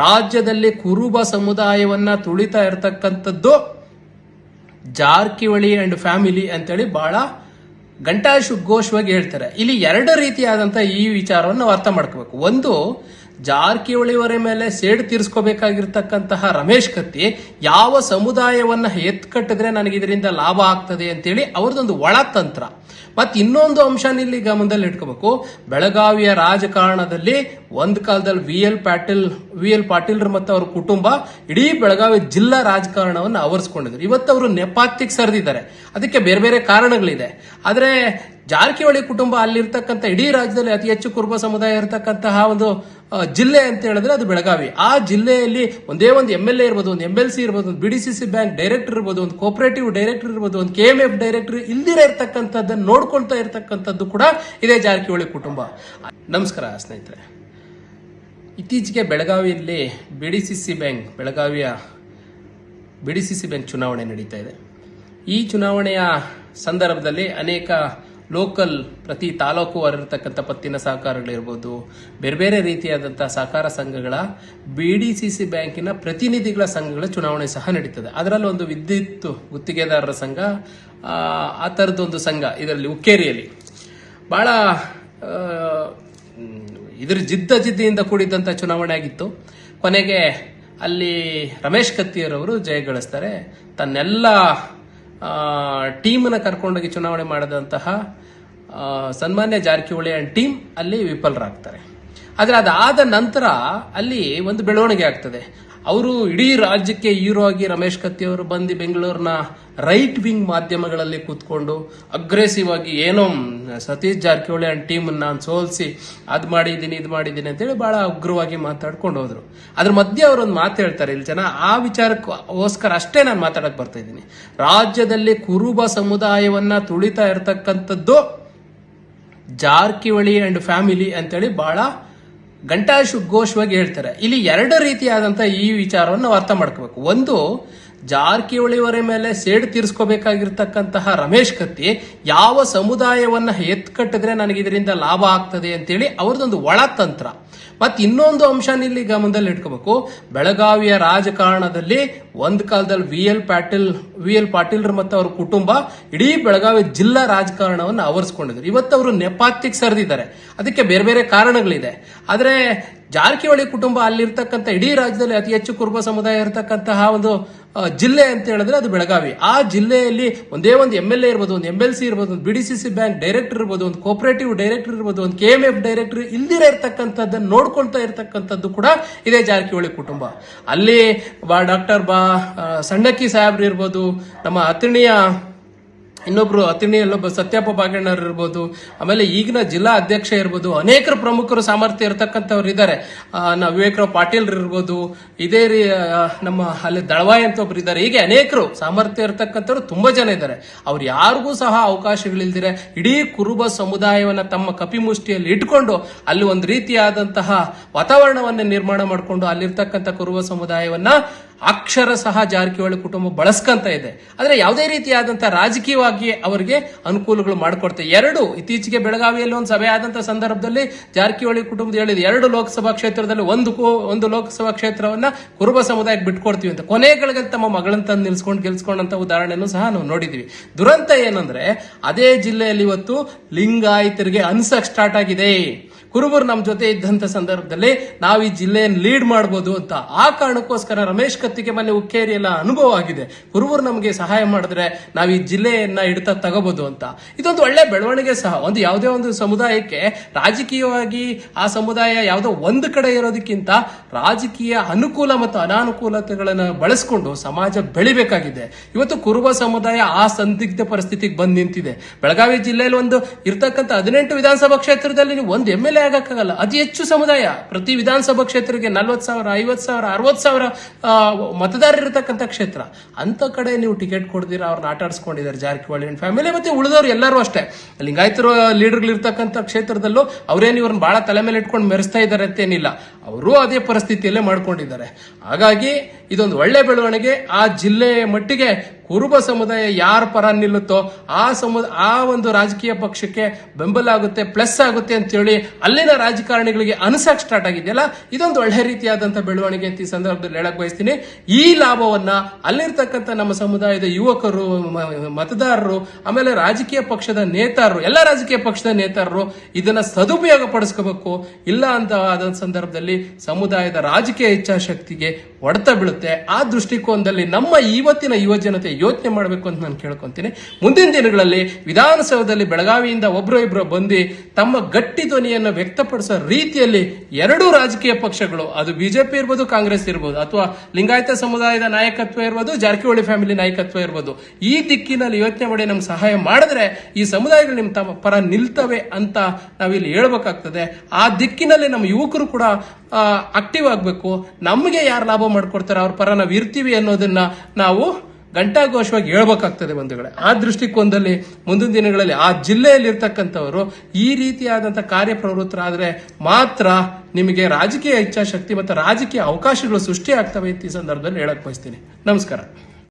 ರಾಜ್ಯದಲ್ಲಿ ಕುರುಬ ಸಮುದಾಯವನ್ನ ತುಳಿತಾ ಇರತಕ್ಕಂಥದ್ದು ಜಾರಕಿಹೊಳಿ ಅಂಡ್ ಫ್ಯಾಮಿಲಿ ಅಂತೇಳಿ ಬಹಳ ಘಂಟಾಘೋಷವಾಗಿ ಹೇಳ್ತಾರೆ. ಇಲ್ಲಿ ಎರಡು ರೀತಿಯಾದಂತಹ ಈ ವಿಚಾರವನ್ನು ಅರ್ಥ ಮಾಡ್ಕೋಬೇಕು. ಒಂದು, ಜಾರಕಿಹೊಳಿಯವರ ಮೇಲೆ ಸೇಡು ತೀರಿಸ್ಕೋಬೇಕಾಗಿರ್ತಕ್ಕಂತಹ ರಮೇಶ್ ಕತ್ತಿ ಯಾವ ಸಮುದಾಯವನ್ನ ಎತ್ಕಟ್ಟಿದ್ರೆ ನನಗೆ ಇದರಿಂದ ಲಾಭ ಆಗ್ತದೆ ಅಂತೇಳಿ ಅವ್ರದ್ದೊಂದು ಒಳತಂತ್ರ. ಮತ್ ಇನ್ನೊಂದು ಅಂಶನ ಇಲ್ಲಿ ಗಮನದಲ್ಲಿ ಇಟ್ಕೋಬೇಕು. ಬೆಳಗಾವಿಯ ರಾಜಕಾರಣದಲ್ಲಿ ಒಂದ್ ಕಾಲದಲ್ಲಿ ವಿ ಎಲ್ ಪಾಟೀಲ್ ಮತ್ತು ಅವ್ರ ಕುಟುಂಬ ಇಡೀ ಬೆಳಗಾವಿ ಜಿಲ್ಲಾ ರಾಜಕಾರಣವನ್ನು ಆವರಿಸಿಕೊಂಡಿದ್ರು. ಇವತ್ತು ಅವರು ನೆಪಾತಿಗೆ ಸರಿದಿದ್ದಾರೆ. ಅದಕ್ಕೆ ಬೇರೆ ಬೇರೆ ಕಾರಣಗಳಿದೆ. ಆದ್ರೆ ಜಾರಕಿಹೊಳಿ ಕುಟುಂಬ ಅಲ್ಲಿರ್ತಕ್ಕಂಥ ಇಡೀ ರಾಜ್ಯದಲ್ಲಿ ಅತಿ ಹೆಚ್ಚು ಕುರುಬ ಸಮುದಾಯ ಇರತಕ್ಕಂತಹ ಒಂದು ಜಿಲ್ಲೆ ಅಂತ ಹೇಳಿದ್ರೆ ಅದು ಬೆಳಗಾವಿ. ಆ ಜಿಲ್ಲೆಯಲ್ಲಿ ಒಂದೇ ಒಂದು MLA ಇರ್ಬೋದು, ಒಂದು MLC ಇರ್ಬೋದು, ಒಂದು BDCC ಬ್ಯಾಂಕ್ ಡೈರೆಕ್ಟರ್ ಇರ್ಬೋದು, ಒಂದು ಕೋಪರೇಟಿವ್ ಡೈರೆಕ್ಟರ್ ಇರ್ಬೋದು, ಒಂದು KMF ಡೈರೆಕ್ಟರ್ ಇಲ್ದಿರ ಇರ್ತಕ್ಕಂಥದ್ದನ್ನು ನೋಡ್ಕೊಳ್ತಾ ಇರ್ತಕ್ಕಂಥದ್ದು ಕೂಡ ಇದೇ ಜಾರಕಿಹೊಳಿ ಕುಟುಂಬ. ನಮಸ್ಕಾರ ಸ್ನೇಹಿತರೆ. ಇತ್ತೀಚೆಗೆ ಬೆಳಗಾವಿಯಲ್ಲಿ ಬೆಳಗಾವಿಯ BDCC ಬ್ಯಾಂಕ್ ಚುನಾವಣೆ ನಡೀತಾ ಇದೆ. ಈ ಚುನಾವಣೆಯ ಸಂದರ್ಭದಲ್ಲಿ ಅನೇಕ ಲೋಕಲ್ ಪ್ರತಿ ತಾಲೂಕು ಹೊರತಕ್ಕಂಥ ಪತ್ತಿನ ಸಹಕಾರಗಳಿರ್ಬೋದು, ಬೇರೆ ಬೇರೆ ರೀತಿಯಾದಂತಹ ಸಹಕಾರ ಸಂಘಗಳ BDCC ಬ್ಯಾಂಕಿನ ಪ್ರತಿನಿಧಿಗಳ ಸಂಘಗಳ ಚುನಾವಣೆ ಸಹ ನಡೀತದೆ. ಅದರಲ್ಲಿ ಒಂದು ವಿದ್ಯುತ್ ಗುತ್ತಿಗೆದಾರರ ಸಂಘ, ಆ ಥರದ್ದೊಂದು ಸಂಘ ಇದರಲ್ಲಿ ಹುಕ್ಕೇರಿಯಲ್ಲಿ ಬಹಳ ಇದರ ಜಿದ್ದಿಯಿಂದ ಕೂಡಿದಂಥ ಚುನಾವಣೆ ಆಗಿತ್ತು. ಕೊನೆಗೆ ಅಲ್ಲಿ ರಮೇಶ್ ಕತ್ತಿಯರವರು ಜಯಗಳಿಸ್ತಾರೆ. ತನ್ನೆಲ್ಲ ಟೀಮನ್ನ ಕರ್ಕೊಂಡೋಗಿ ಚುನಾವಣೆ ಮಾಡಿದಂತಹ ಸನ್ಮಾನ್ಯ ಜಾರಕಿಹೊಳಿ ಅಂಡ್ ಟೀಮ್ ಅಲ್ಲಿ ವಿಫಲರಾಗ್ತಾರೆ. ಆದ್ರೆ ಅದಾದ ನಂತರ ಅಲ್ಲಿ ಒಂದು ಬೆಳವಣಿಗೆ ಆಗ್ತದೆ. ಅವರು ಇಡೀ ರಾಜ್ಯಕ್ಕೆ ಹೀರೋ ಆಗಿ ರಮೇಶ್ ಕತ್ತಿ ಅವರು ಬಂದು ಬೆಂಗಳೂರಿನ ರೈಟ್ ವಿಂಗ್ ಮಾಧ್ಯಮಗಳಲ್ಲಿ ಕೂತ್ಕೊಂಡು ಅಗ್ರೆಸಿವ್ ಆಗಿ ಏನೋ ಸತೀಶ್ ಜಾರಕಿಹೊಳಿ ಅಂಡ್ ಟೀಮ್ ನಾನು ಸೋಲಿಸಿ ಇದು ಮಾಡಿದ್ದೀನಿ ಅಂತೇಳಿ ಬಹಳ ಉಗ್ರವಾಗಿ ಮಾತಾಡ್ಕೊಂಡು ಹೋದ್ರು. ಅದ್ರ ಮಧ್ಯೆ ಅವರೊಂದು ಮಾತು ಹೇಳ್ತಾರೆ. ಇಲ್ಲಿ ಜನ ಆ ವಿಚಾರಕ್ಕೋಸ್ಕರ ಅಷ್ಟೇ ನಾನು ಮಾತಾಡಕ್ ಬರ್ತಾ ಇದ್ದೀನಿ. ರಾಜ್ಯದಲ್ಲಿ ಕುರುಬ ಸಮುದಾಯವನ್ನ ತುಳಿತಾ ಇರತಕ್ಕಂಥದ್ದು ಜಾರಕಿಹೊಳಿ ಅಂಡ್ ಫ್ಯಾಮಿಲಿ ಅಂತೇಳಿ ಬಹಳ ಘಂಟಾಘೋಷವಾಗಿ ಹೇಳ್ತಾರೆ. ಇಲ್ಲಿ ಎರಡು ರೀತಿಯಾದಂತಹ ಈ ವಿಚಾರವನ್ನು ಅರ್ಥ ಮಾಡ್ಕೋಬೇಕು. ಒಂದು, ಜಾರಕಿಹೊಳಿಯವರ ಮೇಲೆ ಸೇಡು ತೀರಿಸ್ಕೋಬೇಕಾಗಿರ್ತಕ್ಕಂತಹ ರಮೇಶ್ ಕತ್ತಿ ಯಾವ ಸಮುದಾಯವನ್ನ ಎತ್ಕಟ್ಟಿದ್ರೆ ನನಗೆ ಇದರಿಂದ ಲಾಭ ಆಗ್ತದೆ ಅಂತೇಳಿ ಅವ್ರದ್ದೊಂದು ಒಳತಂತ್ರ. ಮತ್ ಇನ್ನೊಂದು ಅಂಶನ ಇಲ್ಲಿ ಗಮನದಲ್ಲಿ ಇಟ್ಕೋಬೇಕು. ಬೆಳಗಾವಿಯ ರಾಜಕಾರಣದಲ್ಲಿ ಒಂದ್ ಕಾಲದಲ್ಲಿ ವಿ ಎಲ್ ಪಾಟೀಲ್ ಮತ್ತು ಅವ್ರ ಕುಟುಂಬ ಇಡೀ ಬೆಳಗಾವಿ ಜಿಲ್ಲಾ ರಾಜಕಾರಣವನ್ನು ಆವರಿಸಿಕೊಂಡಿದ್ರು. ಇವತ್ತು ಅವರು ನೆಪಾತಿಗೆ ಸರಿದಿದ್ದಾರೆ. ಅದಕ್ಕೆ ಬೇರೆ ಬೇರೆ ಕಾರಣಗಳಿದೆ. ಆದ್ರೆ ಜಾರಕಿಹೊಳಿ ಕುಟುಂಬ ಅಲ್ಲಿರ್ತಕ್ಕಂಥ ಇಡೀ ರಾಜ್ಯದಲ್ಲಿ ಅತಿ ಹೆಚ್ಚು ಕುರುಬ ಸಮುದಾಯ ಇರತಕ್ಕಂತಹ ಒಂದು ಜಿಲ್ಲೆ ಅಂತ ಹೇಳಿದ್ರೆ ಅದು ಬೆಳಗಾವಿ. ಆ ಜಿಲ್ಲೆಯಲ್ಲಿ ಒಂದೇ ಒಂದು MLA ಇರ್ಬೋದು, ಒಂದು MLC ಇರ್ಬೋದು, ಒಂದು BDCC ಬ್ಯಾಂಕ್ ಡೈರೆಕ್ಟರ್ ಇರ್ಬೋದು, ಒಂದು ಕೋಪರೇಟಿವ್ ಡೈರೆಕ್ಟರ್ ಇರ್ಬೋದು, ಒಂದು KMF ಡೈರೆಕ್ಟರ್ ಇಲ್ದಿರ ಇರ್ತಕ್ಕಂಥದ್ದನ್ನು ನೋಡ್ಕೊಳ್ತಾ ಇರ್ತಕ್ಕಂಥದ್ದು ಕೂಡ ಇದೇ ಜಾರಕಿಹೊಳಿ ಕುಟುಂಬ. ಅಲ್ಲಿ ಡಾಕ್ಟರ್ ಸಣ್ಣಕ್ಕಿ ಸಾಹೇಬ್ರು ಇರ್ಬೋದು, ನಮ್ಮ ಅಲ್ಲೊಬ್ಬ ಸತ್ಯಪ್ಪ ಬಾಗಣ್ಣವ್ರು ಇರ್ಬೋದು, ಆಮೇಲೆ ಈಗಿನ ಜಿಲ್ಲಾ ಅಧ್ಯಕ್ಷ ಇರ್ಬೋದು, ಅನೇಕರು ಪ್ರಮುಖರು ಸಾಮರ್ಥ್ಯ ಇರತಕ್ಕಂಥವ್ರು ಇದ್ದಾರೆ. ವಿವೇಕರಾವ್ ಪಾಟೀಲ್ ಇರ್ಬೋದು, ಇದೇ ನಮ್ಮ ಅಲ್ಲಿ ದಳವಾಯಿ ಅಂತ ಒಬ್ರು ಇದ್ದಾರೆ. ಹೀಗೆ ಅನೇಕರು ಸಾಮರ್ಥ್ಯ ಇರತಕ್ಕಂಥವ್ರು ತುಂಬಾ ಜನ ಇದ್ದಾರೆ. ಅವ್ರು ಯಾರಿಗೂ ಸಹ ಅವಕಾಶಗಳಿಲ್ದಿರೆ ಇಡೀ ಕುರುಬ ಸಮುದಾಯವನ್ನ ತಮ್ಮ ಕಪಿಮುಷ್ಟಿಯಲ್ಲಿ ಇಟ್ಕೊಂಡು ಅಲ್ಲಿ ಒಂದು ರೀತಿಯಾದಂತಹ ವಾತಾವರಣವನ್ನ ನಿರ್ಮಾಣ ಮಾಡಿಕೊಂಡು ಅಲ್ಲಿರ್ತಕ್ಕಂಥ ಕುರುಬ ಸಮುದಾಯವನ್ನ ಅಕ್ಷರ ಸಹ ಜಾರಕಿಹೊಳಿ ಕುಟುಂಬ ಬಳಸ್ಕೊಂತ ಇದೆ. ಆದ್ರೆ ಯಾವುದೇ ರೀತಿಯಾದಂತಹ ರಾಜಕೀಯವಾಗಿ ಅವರಿಗೆ ಅನುಕೂಲಗಳು ಮಾಡಿಕೊಡ್ತಾರೆ. ಇತ್ತೀಚೆಗೆ ಬೆಳಗಾವಿಯಲ್ಲಿ ಒಂದು ಸಭೆ ಆದಂತಹ ಸಂದರ್ಭದಲ್ಲಿ ಜಾರಕಿಹೊಳಿ ಕುಟುಂಬದ ಹೇಳಿದೆ 2 ಲೋಕಸಭಾ ಕ್ಷೇತ್ರದಲ್ಲಿ ಒಂದು ಲೋಕಸಭಾ ಕ್ಷೇತ್ರವನ್ನ ಕುರುಬ ಸಮುದಾಯಕ್ಕೆ ಬಿಟ್ಕೊಡ್ತೀವಿ ಅಂತ. ಕೊನೆಗಳಿಗೆ ತಮ್ಮ ಮಗಳನ್ನ ತಂದು ಗೆಲ್ಸ್ಕೊಂಡಂತ ಉದಾಹರಣೆಯನ್ನು ಸಹ ನಾವು ನೋಡಿದ್ವಿ. ದುರಂತ ಏನಂದ್ರೆ ಅದೇ ಜಿಲ್ಲೆಯಲ್ಲಿ ಇವತ್ತು ಲಿಂಗಾಯತರಿಗೆ ಅನ್ಸಕ್ ಸ್ಟಾರ್ಟ್ ಆಗಿದೆ. ಕುರುಬರು ನಮ್ಮ ಜೊತೆ ಇದ್ದಂತ ಸಂದರ್ಭದಲ್ಲಿ ನಾವು ಈ ಜಿಲ್ಲೆಯನ್ನು ಲೀಡ್ ಮಾಡಬಹುದು ಅಂತ. ಆ ಕಾರಣಕ್ಕೋಸ್ಕರ ರಮೇಶ್ ಕತ್ತಿಗೆ ಮೊನ್ನೆ ಹುಕ್ಕೇರಿ ಎಲ್ಲ ಅನುಭವ ಆಗಿದೆ. ಕುರುಬರು ನಮಗೆ ಸಹಾಯ ಮಾಡಿದ್ರೆ ನಾವು ಈ ಜಿಲ್ಲೆಯನ್ನ ಹಿಡಿತ ತಗೋಬಹುದು ಅಂತ. ಇದೊಂದು ಒಳ್ಳೆ ಬೆಳವಣಿಗೆ ಸಹ. ಯಾವುದೇ ಒಂದು ಸಮುದಾಯಕ್ಕೆ ರಾಜಕೀಯವಾಗಿ ಆ ಸಮುದಾಯ ಯಾವುದೋ ಒಂದು ಕಡೆ ಇರೋದಕ್ಕಿಂತ ರಾಜಕೀಯ ಅನುಕೂಲ ಮತ್ತು ಅನಾನುಕೂಲತೆಗಳನ್ನು ಬಳಸಿಕೊಂಡು ಸಮಾಜ ಬೆಳಿಬೇಕಾಗಿದೆ. ಇವತ್ತು ಕುರುಬ ಸಮುದಾಯ ಆ ಸಂದಿಗ್ಧ ಪರಿಸ್ಥಿತಿಗೆ ಬಂದು ನಿಂತಿದೆ. ಬೆಳಗಾವಿ ಜಿಲ್ಲೆಯಲ್ಲಿ ಒಂದು ಇರ್ತಕ್ಕಂಥ 18 ವಿಧಾನಸಭಾ ಕ್ಷೇತ್ರದಲ್ಲಿ ನೀವು ಒಂದು MLA ಆಗಕ್ಕಾಗಲ್ಲ. ಅತಿ ಹೆಚ್ಚು ಸಮುದಾಯ ಪ್ರತಿ ವಿಧಾನಸಭಾ ಕ್ಷೇತ್ರಕ್ಕೆ 40,000, 50,000, 60,000 ಮತದಾರರು ಇರತಕ್ಕಂಥ ಕ್ಷೇತ್ರ. ಅಂತ ಕಡೆ ನೀವು ಟಿಕೆಟ್ ಕೊಡ್ದಿರ ಅವ್ರನ್ನ ಆಟ ಆಡಿಸ್ಕೊಂಡಿದ್ದಾರೆ ಜಾರಕಿಹೊಳಿ ಅಂಡ್ ಫ್ಯಾಮಿಲಿ. ಮತ್ತೆ ಉಳಿದವರು ಎಲ್ಲರೂ ಅಷ್ಟೇ. ಲಿಂಗಾಯತರು ಲೀಡರ್ಗಳು ಇರ್ತಕ್ಕಂಥ ಕ್ಷೇತ್ರದಲ್ಲೂ ಅವರೇನು ಇವ್ರನ್ನ ಬಹಳ ತಲೆ ಮೇಲೆ ಇಟ್ಕೊಂಡು ಮೆರೆಸ್ತಾ ಇದ್ದಾರೆ ಅಂತೇನಿಲ್ಲ. ಅವರು ಅದೇ ಪರಿಸ್ಥಿತಿಯಲ್ಲೇ ಮಾಡ್ಕೊಂಡಿದ್ದಾರೆ. ಹಾಗಾಗಿ ಇದೊಂದು ಒಳ್ಳೆ ಬೆಳವಣಿಗೆ. ಆ ಜಿಲ್ಲೆಯ ಮಟ್ಟಿಗೆ ಕುರುಬ ಸಮುದಾಯ ಯಾರ ಪರ ನಿಲ್ಲುತ್ತೋ ಆ ಒಂದು ರಾಜಕೀಯ ಪಕ್ಷಕ್ಕೆ ಬೆಂಬಲ ಆಗುತ್ತೆ, ಪ್ಲಸ್ ಆಗುತ್ತೆ ಅಂತ ಹೇಳಿ ಅಲ್ಲಿನ ರಾಜಕಾರಣಿಗಳಿಗೆ ಅನಿಸಕ್ ಸ್ಟಾರ್ಟ್ ಆಗಿದೆಯಲ್ಲ, ಇದೊಂದು ಒಳ್ಳೆ ರೀತಿಯಾದಂತ ಬೆಳವಣಿಗೆ ಅಂತ ಈ ಸಂದರ್ಭದಲ್ಲಿ ಹೇಳಕ್ ಬಯಸ್ತೀನಿ. ಈ ಲಾಭವನ್ನ ಅಲ್ಲಿರ್ತಕ್ಕಂಥ ನಮ್ಮ ಸಮುದಾಯದ ಯುವಕರು, ಮತದಾರರು, ಆಮೇಲೆ ರಾಜಕೀಯ ಪಕ್ಷದ ನೇತಾರರು, ಎಲ್ಲ ರಾಜಕೀಯ ಪಕ್ಷದ ನೇತಾರರು ಇದನ್ನ ಸದುಪಯೋಗ ಪಡಿಸ್ಕೋಬೇಕು. ಇಲ್ಲ ಅಂತ ಆದ ಸಂದರ್ಭದಲ್ಲಿ ಸಮುದಾಯದ ರಾಜಕೀಯ ಇಚ್ಛಾಶಕ್ತಿಗೆ ಹೊಡೆತ ಬೀಳುತ್ತೆ. ಆ ದೃಷ್ಟಿಕೋನದಲ್ಲಿ ನಮ್ಮ ಇವತ್ತಿನ ಯುವ ಜನತೆ ಯೋಚನೆ ಮಾಡಬೇಕು ಅಂತ ನಾನು ಕೇಳ್ಕೊಂತೀನಿ. ಮುಂದಿನ ದಿನಗಳಲ್ಲಿ ವಿಧಾನಸೌಧದಲ್ಲಿ ಬೆಳಗಾವಿಯಿಂದ ಒಬ್ರು ಇಬ್ರು ಬಂದು ತಮ್ಮ ಗಟ್ಟಿ ಧ್ವನಿಯನ್ನು ವ್ಯಕ್ತಪಡಿಸೋ ರೀತಿಯಲ್ಲಿ ಎರಡೂ ರಾಜಕೀಯ ಪಕ್ಷಗಳು, ಅದು ಬಿಜೆಪಿ ಇರ್ಬೋದು, ಕಾಂಗ್ರೆಸ್ ಇರ್ಬೋದು, ಅಥವಾ ಲಿಂಗಾಯತ ಸಮುದಾಯದ ನಾಯಕತ್ವ ಇರ್ಬೋದು, ಜಾರಕಿಹೊಳಿ ಫ್ಯಾಮಿಲಿ ನಾಯಕತ್ವ ಇರ್ಬೋದು, ಈ ದಿಕ್ಕಿನಲ್ಲಿ ಯೋಚನೆ ಮಾಡಿ ನಮ್ಗೆ ಸಹಾಯ ಮಾಡಿದ್ರೆ ಈ ಸಮುದಾಯಗಳು ನಿಮ್ಮ ತಮ್ಮ ಪರ ನಿಲ್ತವೆ ಅಂತ ನಾವಿಲ್ಲಿ ಹೇಳ್ಬೇಕಾಗ್ತದೆ. ಆ ದಿಕ್ಕಿನಲ್ಲಿ ನಮ್ಮ ಯುವಕರು ಕೂಡ ಆಕ್ಟಿವ್ ಆಗಬೇಕು. ನಮಗೆ ಯಾರು ಲಾಭ ಮಾಡ್ಕೊಡ್ತಾರೆ ಅವ್ರ ಪರ ನಾವು ಇರ್ತೀವಿ ಅನ್ನೋದನ್ನ ನಾವು ಘಂಟಾಘೋಷವಾಗಿ ಹೇಳ್ಬೇಕಾಗ್ತದೆ ಬಂಧುಗಳೇ. ಆ ದೃಷ್ಟಿಕೋನದಲ್ಲಿ ಮುಂದಿನ ದಿನಗಳಲ್ಲಿ ಆ ಜಿಲ್ಲೆಯಲ್ಲಿ ಇರ್ತಕ್ಕಂಥವರು ಈ ರೀತಿಯಾದಂತಹ ಕಾರ್ಯಪ್ರವೃತ್ತರಾದ್ರೆ ಮಾತ್ರ ನಿಮಗೆ ರಾಜಕೀಯ ಇಚ್ಛಾಶಕ್ತಿ ಮತ್ತು ರಾಜಕೀಯ ಅವಕಾಶಗಳು ಸೃಷ್ಟಿ ಆಗ್ತವೆ ಅಂತ ಈ ಸಂದರ್ಭದಲ್ಲಿ ಹೇಳಕ್ ಬಯಸ್ತೀನಿ. ನಮಸ್ಕಾರ.